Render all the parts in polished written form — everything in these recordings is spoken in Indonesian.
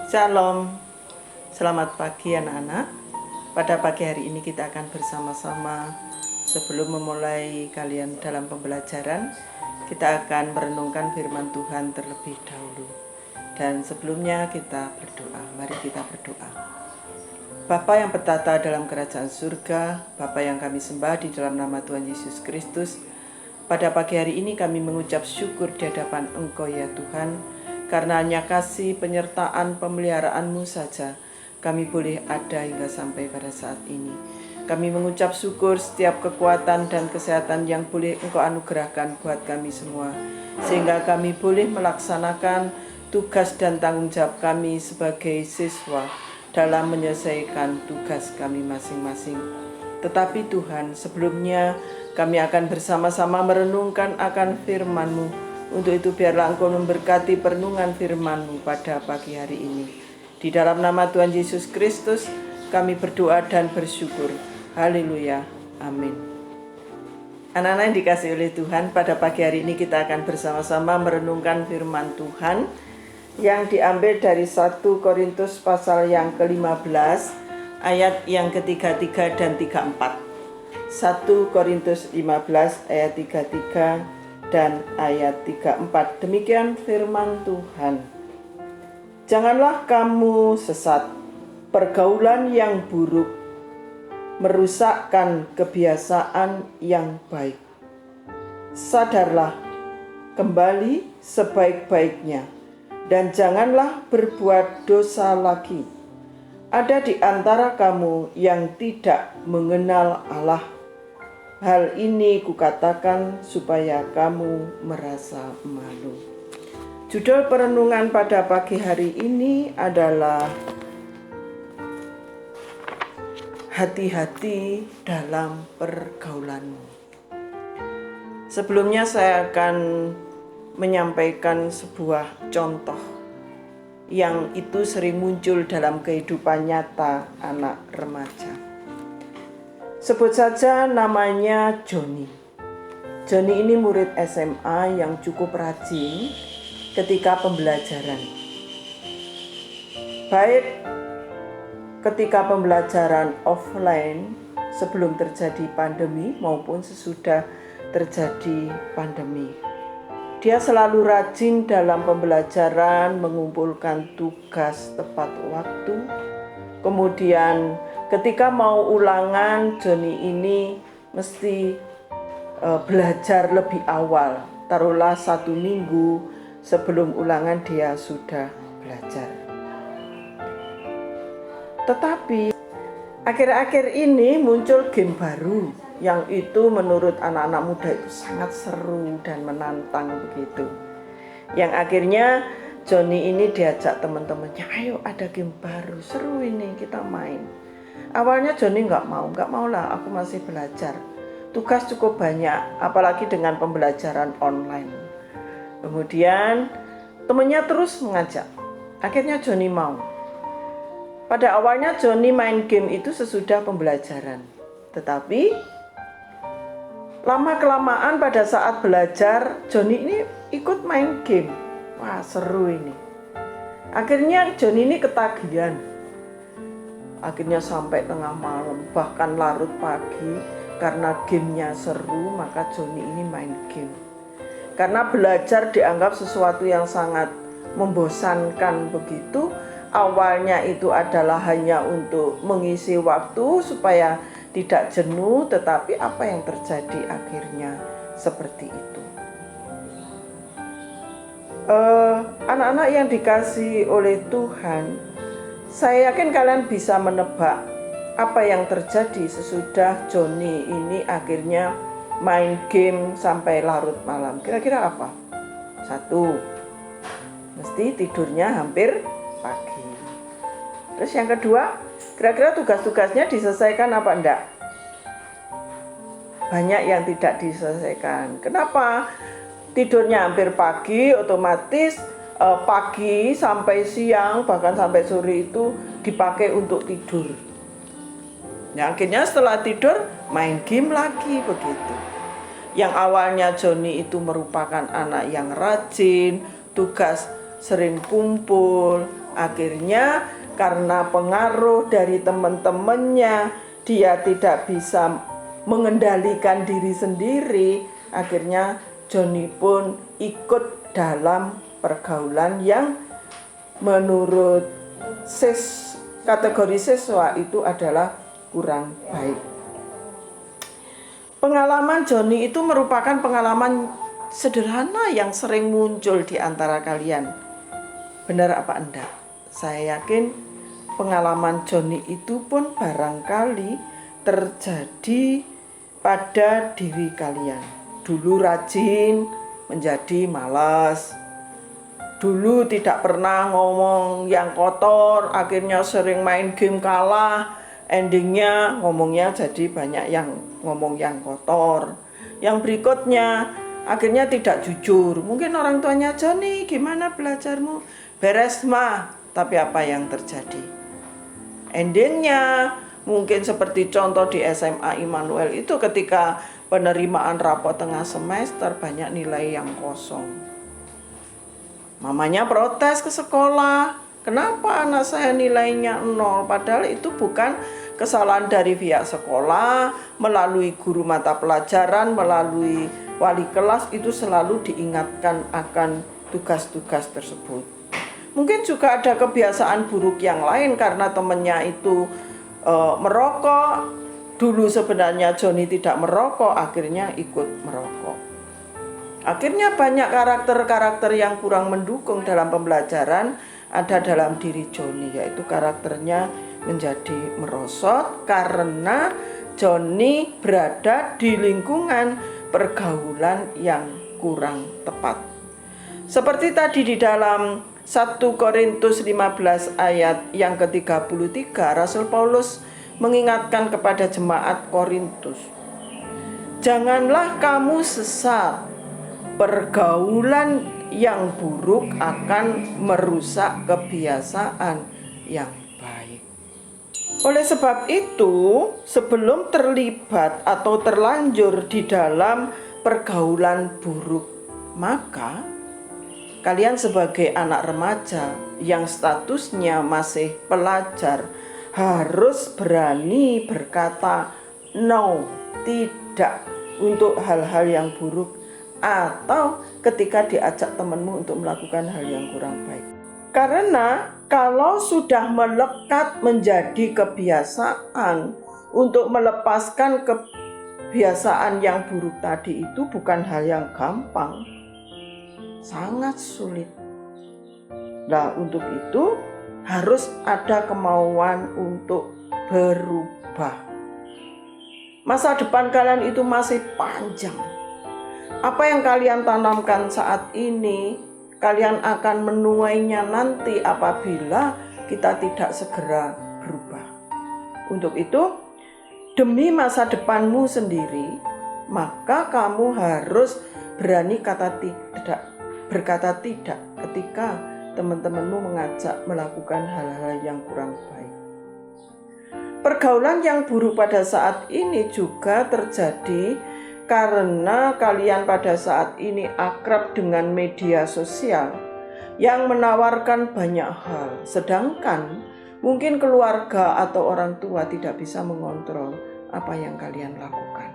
Shalom, selamat pagi anak-anak. Pada pagi hari ini kita akan bersama-sama, sebelum memulai kalian dalam pembelajaran, kita akan merenungkan firman Tuhan terlebih dahulu. Dan sebelumnya kita berdoa. Mari kita berdoa. Bapa yang bertata dalam kerajaan surga, Bapa yang kami sembah di dalam nama Tuhan Yesus Kristus, pada pagi hari ini kami mengucap syukur di hadapan Engkau ya Tuhan, karena hanya kasih penyertaan pemeliharaan-Mu saja kami boleh ada hingga sampai pada saat ini. Kami mengucap syukur setiap kekuatan dan kesehatan yang boleh Engkau anugerahkan buat kami semua, sehingga kami boleh melaksanakan tugas dan tanggung jawab kami sebagai siswa dalam menyelesaikan tugas kami masing-masing. Tetapi Tuhan, sebelumnya kami akan bersama-sama merenungkan akan firman-Mu. Untuk itu biarlah Engkau memberkati perenungan firman-Mu pada pagi hari ini. Di dalam nama Tuhan Yesus Kristus kami berdoa dan bersyukur. Haleluya. Amin. Anak-anak yang dikasihi oleh Tuhan, pada pagi hari ini kita akan bersama-sama merenungkan firman Tuhan yang diambil dari 1 Korintus pasal yang ke-15 ayat yang ke-33 dan 34. 1 Korintus 15 ayat 33 dan ayat 34. Demikian firman Tuhan. Janganlah kamu sesat. Pergaulan yang buruk merusakkan kebiasaan yang baik. Sadarlah kembali sebaik-baiknya dan janganlah berbuat dosa lagi. Ada di antara kamu yang tidak mengenal Allah. Hal ini kukatakan supaya kamu merasa malu. Judul perenungan pada pagi hari ini adalah hati-hati dalam pergaulanmu. Sebelumnya saya akan menyampaikan sebuah contoh yang itu sering muncul dalam kehidupan nyata anak remaja. Sebut saja namanya Joni. Joni ini murid SMA yang cukup rajin ketika pembelajaran. Baik ketika pembelajaran offline sebelum terjadi pandemi maupun sesudah terjadi pandemi. Dia selalu rajin dalam pembelajaran, mengumpulkan tugas tepat waktu. Kemudian ketika mau ulangan, Joni ini mesti belajar lebih awal. Taruhlah 1 minggu sebelum ulangan dia sudah belajar. Tetapi akhir-akhir ini muncul game baru yang itu menurut anak-anak muda itu sangat seru dan menantang begitu. Yang akhirnya Joni ini diajak teman-temannya, ayo ada game baru, seru ini kita main. Awalnya Joni nggak mau lah, aku masih belajar. Tugas cukup banyak, apalagi dengan pembelajaran online. Kemudian temannya terus mengajak, akhirnya Joni mau. Pada awalnya Joni main game itu sesudah pembelajaran. Tetapi lama-kelamaan pada saat belajar, Joni ini ikut main game. Wah, seru ini. Akhirnya Joni ini ketagihan. Akhirnya sampai tengah malam, bahkan larut pagi. Karena gamenya seru, maka Joni ini main game. Karena belajar dianggap sesuatu yang sangat membosankan begitu. Awalnya itu adalah hanya untuk mengisi waktu supaya tidak jenuh, tetapi apa yang terjadi akhirnya seperti itu. Anak-anak yang dikasihi oleh Tuhan, saya yakin kalian bisa menebak apa yang terjadi sesudah Joni ini akhirnya main game sampai larut malam. Kira-kira apa? 1, mesti tidurnya hampir pagi. Terus yang kedua, kira-kira tugas-tugasnya diselesaikan apa enggak? Banyak yang tidak diselesaikan. Kenapa? Tidurnya hampir pagi, otomatis pagi sampai siang bahkan sampai sore itu dipakai untuk tidur. Ya, akhirnya setelah tidur main game lagi begitu. Yang awalnya Joni itu merupakan anak yang rajin, tugas sering kumpul, Akhirnya karena pengaruh dari teman-temannya, dia tidak bisa mengendalikan diri sendiri. Akhirnya Joni pun ikut dalam pergaulan yang menurut kategori siswa itu adalah kurang baik. Pengalaman Joni itu merupakan pengalaman sederhana yang sering muncul di antara kalian. Benar apa enggak? Saya yakin pengalaman Joni itu pun barangkali terjadi pada diri kalian. Dulu rajin menjadi malas. Dulu tidak pernah ngomong yang kotor, akhirnya sering main game kalah. Endingnya ngomongnya jadi banyak yang ngomong yang kotor. Yang berikutnya akhirnya tidak jujur. Mungkin orang tuanya, Joni gimana belajarmu? Beres mah. Tapi apa yang terjadi? Endingnya mungkin seperti contoh di SMA Immanuel itu, ketika penerimaan rapot tengah semester banyak nilai yang kosong. Mamanya protes ke sekolah. Kenapa anak saya nilainya 0? Padahal itu bukan kesalahan dari pihak sekolah. Melalui guru mata pelajaran, melalui wali kelas, itu selalu diingatkan akan tugas-tugas tersebut. Mungkin juga ada kebiasaan buruk yang lain karena temannya itu merokok. Dulu sebenarnya Joni tidak merokok, akhirnya ikut merokok. Akhirnya banyak karakter-karakter yang kurang mendukung dalam pembelajaran ada dalam diri Joni, yaitu karakternya menjadi merosot karena Joni berada di lingkungan pergaulan yang kurang tepat. Seperti tadi di dalam 1 Korintus 15 ayat yang ke-33, Rasul Paulus mengingatkan kepada jemaat Korintus, janganlah kamu sesat, pergaulan yang buruk akan merusak kebiasaan yang baik. Oleh sebab itu, sebelum terlibat atau terlanjur di dalam pergaulan buruk, maka kalian sebagai anak remaja yang statusnya masih pelajar harus berani berkata no, tidak untuk hal-hal yang buruk, atau ketika diajak temanmu untuk melakukan hal yang kurang baik. Karena kalau sudah melekat menjadi kebiasaan, untuk melepaskan kebiasaan yang buruk tadi itu bukan hal yang gampang, sangat sulit. Nah, untuk itu harus ada kemauan untuk berubah. Masa depan kalian itu masih panjang. Apa yang kalian tanamkan saat ini, kalian akan menuainya nanti apabila kita tidak segera berubah. Untuk itu, demi masa depanmu sendiri, maka kamu harus berani berkata tidak ketika teman-temanmu mengajak melakukan hal-hal yang kurang baik. Pergaulan yang buruk pada saat ini juga terjadi karena kalian pada saat ini akrab dengan media sosial yang menawarkan banyak hal, sedangkan mungkin keluarga atau orang tua tidak bisa mengontrol apa yang kalian lakukan.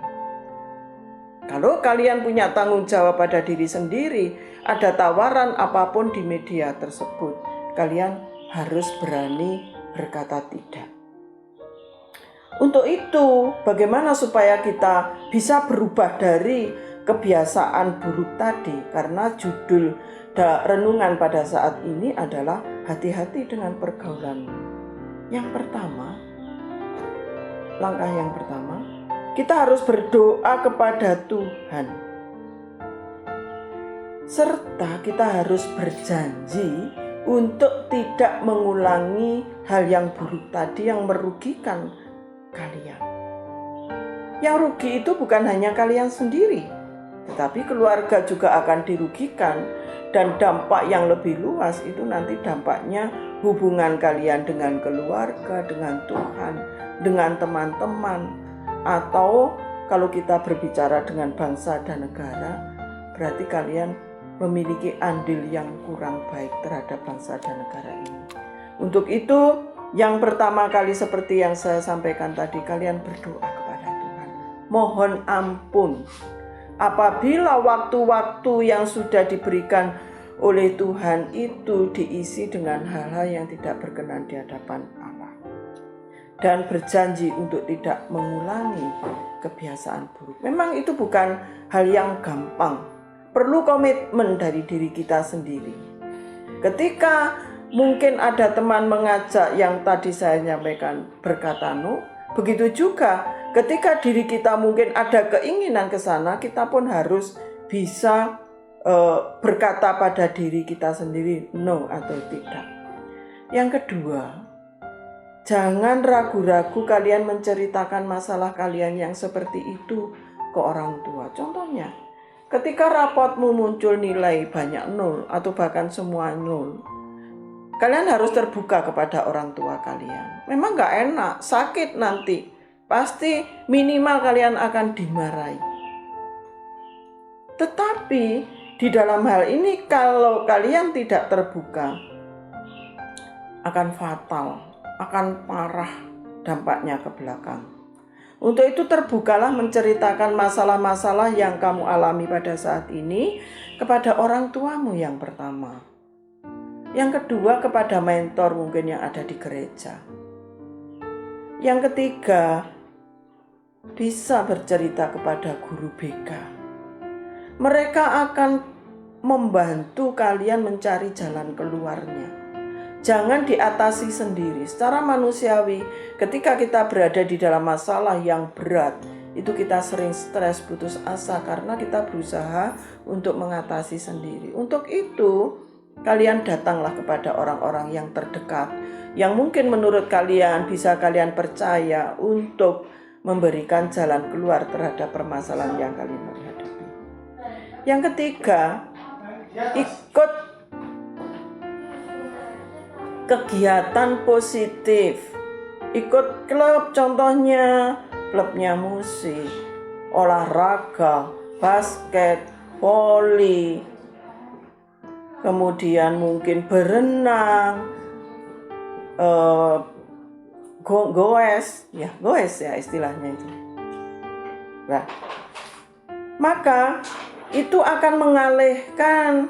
Kalau kalian punya tanggung jawab pada diri sendiri, ada tawaran apapun di media tersebut, kalian harus berani berkata tidak. Untuk itu, bagaimana supaya kita bisa berubah dari kebiasaan buruk tadi? Karena judul renungan pada saat ini adalah hati-hati dengan pergaulan. Yang pertama, langkah yang pertama, kita harus berdoa kepada Tuhan. Serta kita harus berjanji untuk tidak mengulangi hal yang buruk tadi yang merugikan kalian. Yang rugi itu bukan hanya kalian sendiri, tetapi keluarga juga akan dirugikan, dan dampak yang lebih luas itu nanti dampaknya hubungan kalian dengan keluarga, dengan Tuhan, dengan teman-teman, atau kalau kita berbicara dengan bangsa dan negara, berarti kalian memiliki andil yang kurang baik terhadap bangsa dan negara ini. Untuk itu, yang pertama kali seperti yang saya sampaikan tadi, kalian berdoa kepada Tuhan. Mohon ampun apabila waktu-waktu yang sudah diberikan oleh Tuhan itu diisi dengan hal-hal yang tidak berkenan di hadapan Allah. Dan berjanji untuk tidak mengulangi kebiasaan buruk. Memang itu bukan hal yang gampang. Perlu komitmen dari diri kita sendiri. Ketika mungkin ada teman mengajak yang tadi saya nyampaikan berkata no, begitu juga ketika diri kita mungkin ada keinginan ke sana, kita pun harus bisa berkata pada diri kita sendiri no atau tidak. Yang kedua, jangan ragu-ragu kalian menceritakan masalah kalian yang seperti itu ke orang tua. Contohnya, ketika rapotmu muncul nilai banyak nol atau bahkan semua nol, kalian harus terbuka kepada orang tua kalian. Memang gak enak, sakit nanti. Pasti minimal kalian akan dimarahi. Tetapi di dalam hal ini kalau kalian tidak terbuka, akan fatal, akan parah dampaknya ke belakang. Untuk itu terbukalah menceritakan masalah-masalah yang kamu alami pada saat ini kepada orang tuamu yang pertama. Yang kedua kepada mentor mungkin yang ada di gereja. Yang ketiga bisa bercerita kepada guru BK. Mereka akan membantu kalian mencari jalan keluarnya. Jangan diatasi sendiri. Secara manusiawi, ketika kita berada di dalam masalah yang berat, itu kita sering stres, putus asa karena kita berusaha untuk mengatasi sendiri. Untuk itu, kalian datanglah kepada orang-orang yang terdekat, yang mungkin menurut kalian bisa kalian percaya untuk memberikan jalan keluar terhadap permasalahan yang kalian hadapi. Yang ketiga, ikut kegiatan positif. Ikut klub, contohnya klubnya musik, olahraga, basket, voli, kemudian mungkin berenang, goes ya istilahnya itu. Nah, maka itu akan mengalihkan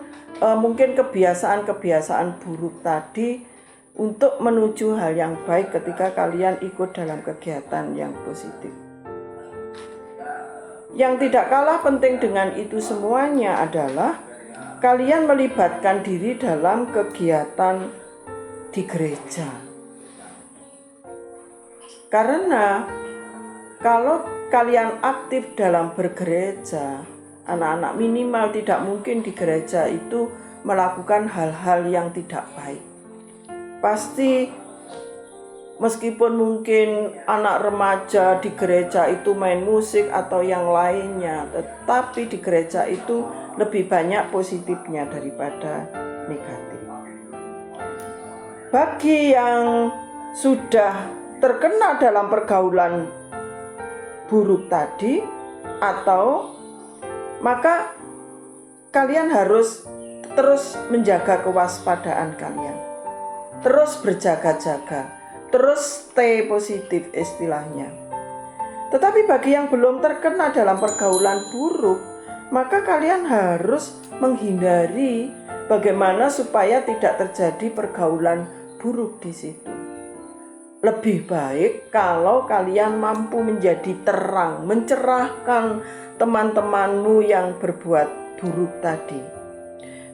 mungkin kebiasaan-kebiasaan buruk tadi untuk menuju hal yang baik ketika kalian ikut dalam kegiatan yang positif. Yang tidak kalah penting dengan itu semuanya adalah kalian melibatkan diri dalam kegiatan di gereja. Karena kalau kalian aktif dalam bergereja, anak-anak minimal tidak mungkin di gereja itu melakukan hal-hal yang tidak baik. Pasti meskipun mungkin anak remaja di gereja itu main musik atau yang lainnya, tetapi di gereja itu lebih banyak positifnya daripada negatif. Bagi yang sudah terkena dalam pergaulan buruk tadi atau maka kalian harus terus menjaga kewaspadaan kalian. Terus berjaga-jaga. Terus stay positif istilahnya. Tetapi bagi yang belum terkena dalam pergaulan buruk, maka kalian harus menghindari bagaimana supaya tidak terjadi pergaulan buruk di situ. Lebih baik kalau kalian mampu menjadi terang, mencerahkan teman-temanmu yang berbuat buruk tadi.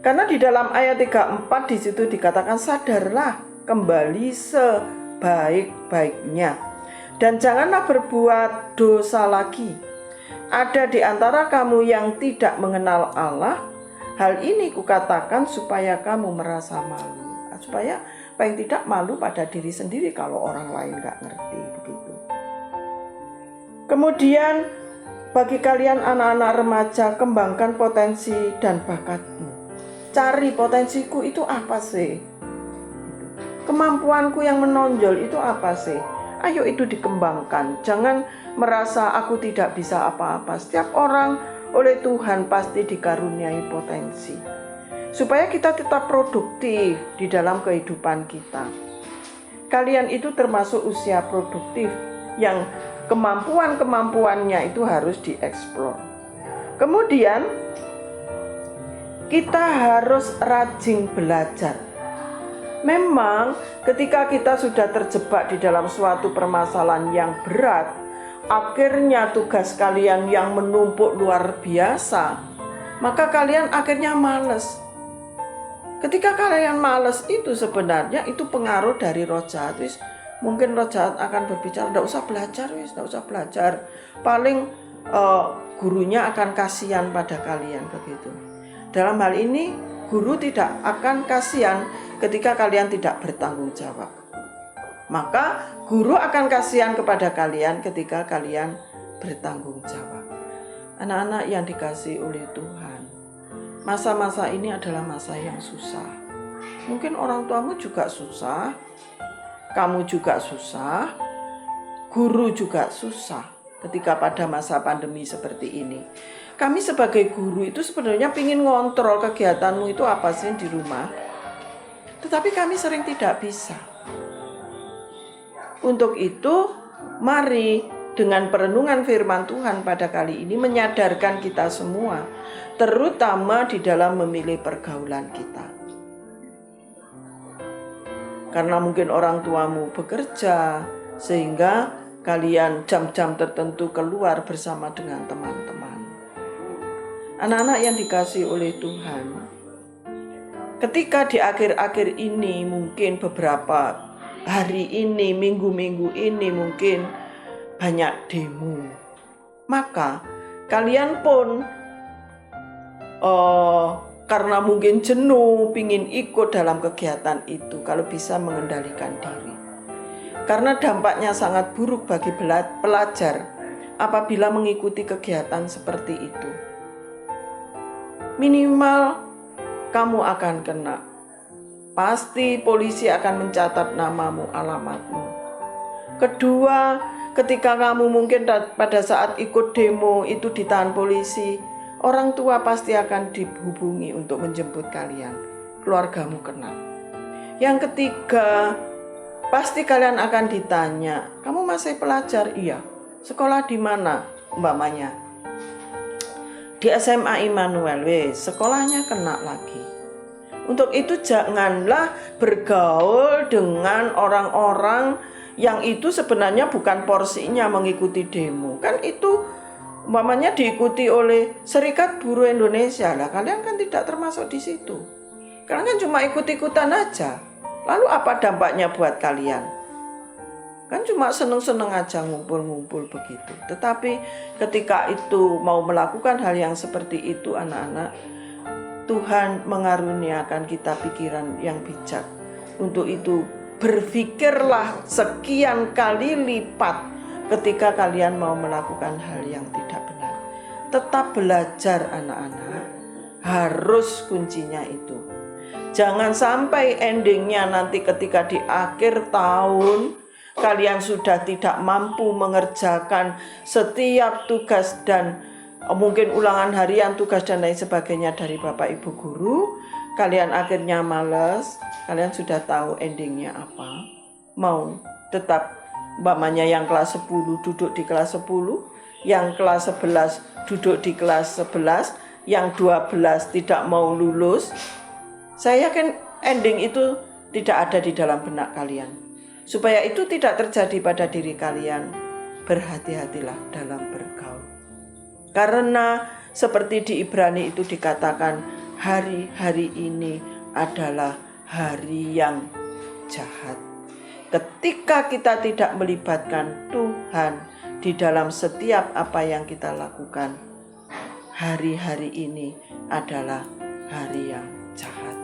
Karena di dalam ayat 34 di situ dikatakan sadarlah kembali sebaik-baiknya dan janganlah berbuat dosa lagi. Ada di antara kamu yang tidak mengenal Allah. Hal ini kukatakan supaya kamu merasa malu. Supaya paling tidak malu pada diri sendiri kalau orang lain gak ngerti begitu. Kemudian bagi kalian anak-anak remaja, kembangkan potensi dan bakatmu. Cari potensiku itu apa sih? Kemampuanku yang menonjol itu apa sih? Ayo itu dikembangkan. Jangan merasa aku tidak bisa apa-apa. Setiap orang oleh Tuhan pasti dikaruniai potensi. Supaya kita tetap produktif di dalam kehidupan kita. kalian itu termasuk usia produktif yang kemampuannya itu harus dieksplor. Kemudian kita harus rajin belajar. Memang ketika kita sudah terjebak di dalam suatu permasalahan yang berat, akhirnya tugas kalian yang menumpuk luar biasa, maka kalian akhirnya malas. Ketika kalian malas itu sebenarnya itu pengaruh dari roh jahat. Mungkin roh jahat akan berbicara, tidak usah belajar. Paling gurunya akan kasihan pada kalian begitu. Dalam hal ini guru tidak akan kasihan ketika kalian tidak bertanggung jawab. Maka guru akan kasihan kepada kalian ketika kalian bertanggung jawab. Anak-anak yang dikasihi oleh Tuhan, masa-masa ini adalah masa yang susah. Mungkin orang tuamu juga susah, kamu juga susah, guru juga susah ketika pada masa pandemi seperti ini. Kami sebagai guru itu sebenarnya ingin ngontrol kegiatanmu itu apa sih di rumah, tetapi kami sering tidak bisa. Untuk itu, mari dengan perenungan firman Tuhan pada kali ini menyadarkan kita semua, terutama di dalam memilih pergaulan kita. Karena mungkin orang tuamu bekerja, sehingga kalian jam-jam tertentu keluar bersama dengan teman-teman. Anak-anak yang dikasihi oleh Tuhan, ketika di akhir-akhir ini mungkin beberapa hari ini, minggu-minggu ini mungkin banyak demo, maka kalian pun karena mungkin jenuh, pingin ikut dalam kegiatan itu, kalau bisa mengendalikan diri. Karena dampaknya sangat buruk bagi pelajar apabila mengikuti kegiatan seperti itu. Minimal kamu akan kena. Pasti polisi akan mencatat namamu, alamatmu. Kedua, ketika kamu mungkin pada saat ikut demo itu ditahan polisi, orang tua pasti akan dihubungi untuk menjemput kalian. Keluargamu kena. Yang ketiga, pasti kalian akan ditanya, kamu masih pelajar? Iya. Sekolah di mana? Umpamanya di SMA Immanuel, sekolahnya kena lagi. Untuk itu janganlah bergaul dengan orang-orang yang itu sebenarnya bukan porsinya mengikuti demo. Kan itu umpamanya diikuti oleh Serikat Buruh Indonesia. Lah kalian kan tidak termasuk di situ. Kalian kan cuma ikut-ikutan aja. Lalu apa dampaknya buat kalian? Kan cuma seneng-seneng aja ngumpul-ngumpul begitu. Tetapi ketika itu mau melakukan hal yang seperti itu anak-anak, Tuhan mengaruniakan kita pikiran yang bijak. Untuk itu berpikirlah sekian kali lipat ketika kalian mau melakukan hal yang tidak benar. Tetap belajar anak-anak, harus kuncinya itu. Jangan sampai endingnya nanti ketika di akhir tahun kalian sudah tidak mampu mengerjakan setiap tugas dan mungkin ulangan harian, tugas dan lain sebagainya dari Bapak Ibu Guru. Kalian akhirnya malas, kalian sudah tahu endingnya apa. Mau tetap umpamanya yang kelas 10 duduk di kelas 10, yang kelas 11 duduk di kelas 11, yang 12 tidak mau lulus. Saya yakin ending itu tidak ada di dalam benak kalian. Supaya itu tidak terjadi pada diri kalian, berhati-hatilah dalam bergaul. Karena seperti di Ibrani itu dikatakan, hari-hari ini adalah hari yang jahat. Ketika kita tidak melibatkan Tuhan di dalam setiap apa yang kita lakukan, hari-hari ini adalah hari yang jahat.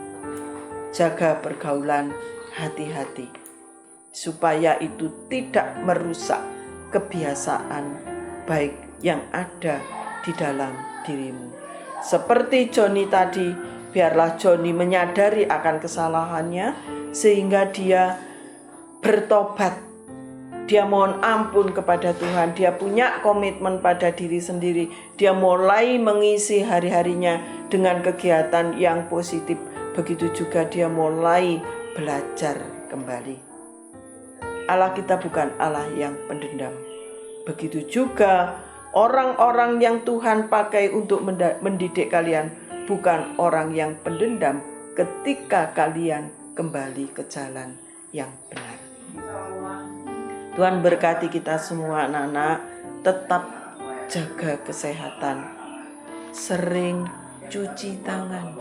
Jaga pergaulan, hati-hati, supaya itu tidak merusak kebiasaan baik yang ada di dalam dirimu. Seperti Joni tadi, biarlah Joni menyadari akan kesalahannya sehingga dia bertobat. Dia mohon ampun kepada Tuhan, dia punya komitmen pada diri sendiri. Dia mulai mengisi hari-harinya dengan kegiatan yang positif. Begitu juga dia mulai belajar kembali. Allah kita bukan Allah yang pendendam. Begitu juga orang-orang yang Tuhan pakai untuk mendidik kalian bukan orang yang pendendam ketika kalian kembali ke jalan yang benar. Tuhan berkati kita semua anak-anak, tetap jaga kesehatan, sering cuci tangan,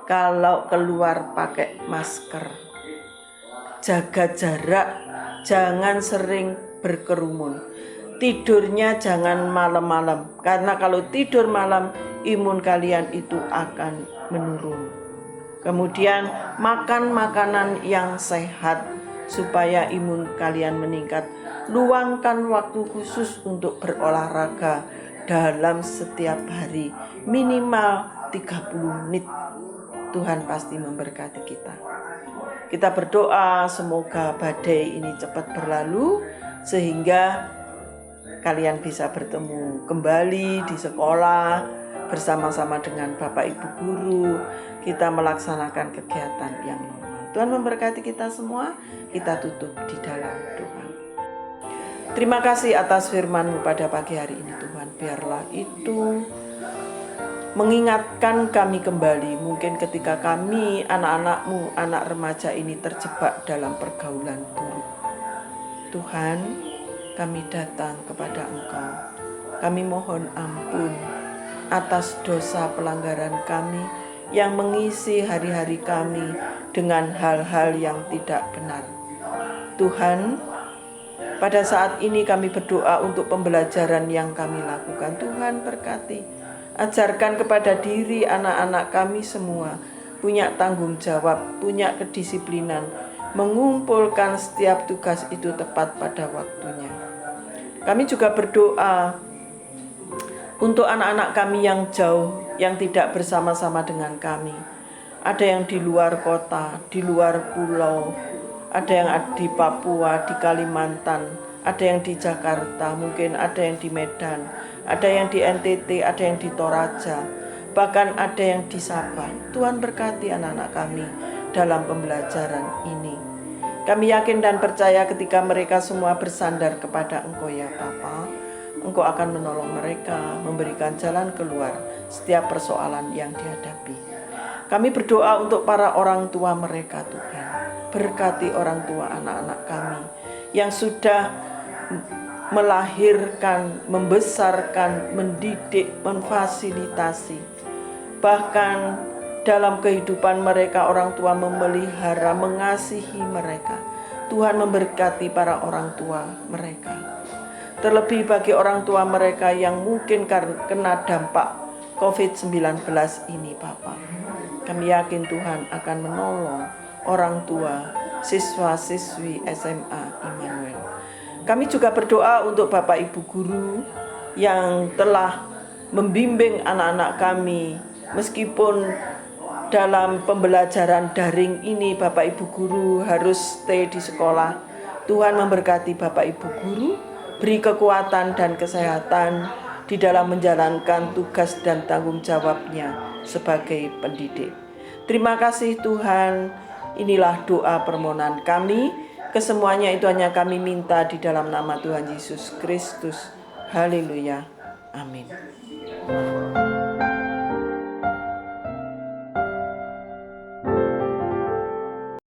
kalau keluar pakai masker, jaga jarak, jangan sering berkerumun, tidurnya jangan malam-malam, karena kalau tidur malam imun kalian itu akan menurun. Kemudian makan makanan yang sehat supaya imun kalian meningkat. Luangkan waktu khusus untuk berolahraga dalam setiap hari minimal 30 menit. Tuhan pasti memberkati kita. Kita berdoa semoga badai ini cepat berlalu sehingga kalian bisa bertemu kembali di sekolah bersama-sama dengan Bapak Ibu guru. Kita melaksanakan kegiatan yang normal. Tuhan memberkati kita semua. Kita tutup di dalam doa. Terima kasih atas firman-Mu pada pagi hari ini Tuhan. Biarlah itu mengingatkan kami kembali. Mungkin ketika kami, anak-anak-Mu, anak remaja ini terjebak dalam pergaulan buruk. Tuhan, kami datang kepada Engkau. Kami mohon ampun atas dosa pelanggaran kami yang mengisi hari-hari kami dengan hal-hal yang tidak benar. Tuhan, pada saat ini kami berdoa untuk pembelajaran yang kami lakukan. Tuhan berkati, ajarkan kepada diri anak-anak kami semua punya tanggung jawab, punya kedisiplinan, mengumpulkan setiap tugas itu tepat pada waktunya. Kami juga berdoa untuk anak-anak kami yang jauh, yang tidak bersama-sama dengan kami. Ada yang di luar kota, di luar pulau, ada yang di Papua, di Kalimantan, ada yang di Jakarta, mungkin ada yang di Medan, ada yang di NTT, ada yang di Toraja, bahkan ada yang di Sabah. Tuhan berkati anak-anak kami dalam pembelajaran ini. Kami yakin dan percaya ketika mereka semua bersandar kepada Engkau ya Bapa, Engkau akan menolong mereka, memberikan jalan keluar setiap persoalan yang dihadapi. Kami berdoa untuk para orang tua mereka Tuhan. Berkati orang tua anak-anak kami yang sudah melahirkan, membesarkan, mendidik, memfasilitasi. Bahkan dalam kehidupan mereka orang tua memelihara, mengasihi mereka. Tuhan memberkati para orang tua mereka. Terlebih bagi orang tua mereka yang mungkin kena dampak COVID-19 ini Bapak. Kami yakin Tuhan akan menolong orang tua, siswa-siswi SMA Immanuel. Kami juga berdoa untuk Bapak Ibu guru yang telah membimbing anak-anak kami. Meskipun dalam pembelajaran daring ini Bapak Ibu guru harus stay di sekolah. Tuhan memberkati Bapak Ibu guru, beri kekuatan dan kesehatan di dalam menjalankan tugas dan tanggung jawabnya sebagai pendidik. Terima kasih Tuhan, inilah doa permohonan kami. Kesemuanya itu hanya kami minta di dalam nama Tuhan Yesus Kristus. Haleluya. Amin.